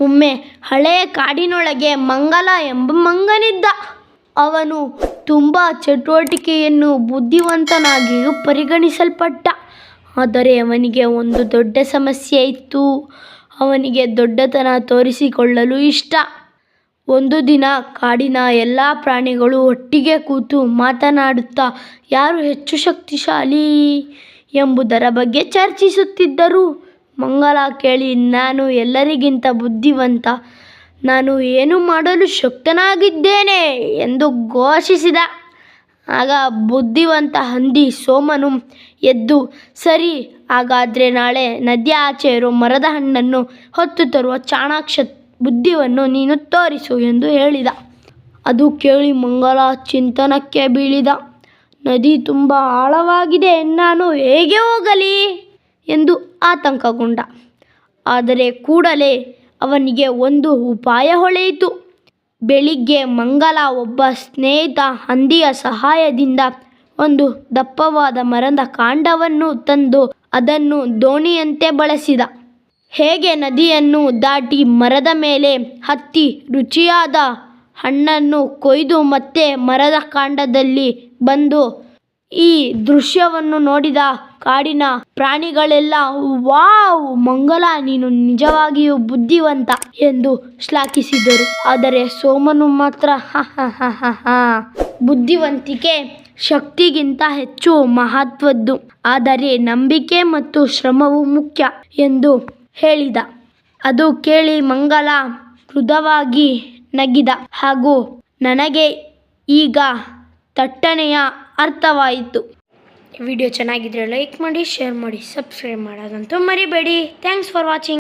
ಒಮ್ಮೆ ಹಳೆಯ ಕಾಡಿನೊಳಗೆ ಮಂಗಲ ಎಂಬ ಮಂಗನಿದ್ದ. ಅವನು ತುಂಬ ಚಟುವಟಿಕೆಯನ್ನು ಬುದ್ಧಿವಂತನಾಗಿಯೂ ಪರಿಗಣಿಸಲ್ಪಟ್ಟ. ಆದರೆ ಅವನಿಗೆ ಒಂದು ದೊಡ್ಡ ಸಮಸ್ಯೆ ಇತ್ತು. ಅವನಿಗೆ ದೊಡ್ಡತನ ತೋರಿಸಿಕೊಳ್ಳಲು ಇಷ್ಟ. ಒಂದು ದಿನ ಕಾಡಿನ ಎಲ್ಲ ಪ್ರಾಣಿಗಳು ಒಟ್ಟಿಗೆ ಕೂತು ಮಾತನಾಡುತ್ತಾ ಯಾರು ಹೆಚ್ಚು ಶಕ್ತಿಶಾಲಿ ಎಂಬುದರ ಬಗ್ಗೆ ಚರ್ಚಿಸುತ್ತಿದ್ದರು. ಮಂಗಲ ಕೇಳಿ, ನಾನು ಎಲ್ಲರಿಗಿಂತ ಬುದ್ಧಿವಂತ, ನಾನು ಏನು ಮಾಡಲು ಶಕ್ತನಾಗಿದ್ದೇನೆ ಎಂದು ಘೋಷಿಸಿದ. ಆಗ ಬುದ್ಧಿವಂತ ಹಂದಿ ಸೋಮನು ಎದ್ದು, ಸರಿ, ಹಾಗಾದರೆ ನಾಳೆ ನದಿಯ ಆಚೆ ಇರೋ ಮರದ ಹಣ್ಣನ್ನು ಹೊತ್ತು ತರುವ ಚಾಣಾಕ್ಷ ಬುದ್ಧಿವನ್ನು ನೀನು ತೋರಿಸು ಎಂದು ಹೇಳಿದ. ಅದು ಕೇಳಿ ಮಂಗಲ ಚಿಂತನಕ್ಕೆ ಬೀಳಿದ. ನದಿ ತುಂಬ ಆಳವಾಗಿದೆ, ನಾನು ಹೇಗೆ ಹೋಗಲಿ ಎಂದು ಆತಂಕಗೊಂಡ. ಆದರೆ ಕೂಡಲೇ ಅವನಿಗೆ ಒಂದು ಉಪಾಯ ಹೊಳೆಯಿತು. ಬೆಳಿಗ್ಗೆ ಮಂಗಲ ಒಬ್ಬ ಸ್ನೇಹಿತ ಹಂದಿಯ ಸಹಾಯದಿಂದ ಒಂದು ದಪ್ಪವಾದ ಮರದ ಕಾಂಡವನ್ನು ತಂದು ಅದನ್ನು ದೋಣಿಯಂತೆ ಬಳಸಿದ. ಹೇಗೆ ನದಿಯನ್ನು ದಾಟಿ ಮರದ ಮೇಲೆ ಹತ್ತಿ ರುಚಿಯಾದ ಹಣ್ಣನ್ನು ಕೊಯ್ದು ಮತ್ತೆ ಮರದ ಕಾಂಡದಲ್ಲಿ ಬಂದು. ಈ ದೃಶ್ಯವನ್ನು ನೋಡಿದ ಕಾಡಿನ ಪ್ರಾಣಿಗಳೆಲ್ಲ, ವಾವ್, ಮಂಗಲ, ನೀನು ನಿಜವಾಗಿಯೂ ಬುದ್ಧಿವಂತ ಎಂದು ಶ್ಲಾಘಿಸಿದರು. ಆದರೆ ಸೋಮನು ಮಾತ್ರ ಬುದ್ಧಿವಂತಿಕೆ ಶಕ್ತಿಗಿಂತ ಹೆಚ್ಚು ಮಹತ್ವದ್ದು, ಆದರೆ ನಂಬಿಕೆ ಮತ್ತು ಶ್ರಮವು ಮುಖ್ಯ ಎಂದು ಹೇಳಿದ. ಅದು ಕೇಳಿ ಮಂಗಲ ಮೃದುವಾಗಿ ನಗಿದ ಹಾಗೂ ನನಗೆ ಈಗ ಥಟ್ಟನೆಯ ಅರ್ಥವಾಯಿತು. ವಿಡಿಯೋ ಚೆನ್ನಾಗಿದ್ರೆ ಲೈಕ್ ಮಾಡಿ, ಶೇರ್ ಮಾಡಿ, ಸಬ್ಸ್ಕ್ರೈಬ್ ಮಾಡೋದಂತೂ ಮರಿಬೇಡಿ. Thanks for watching.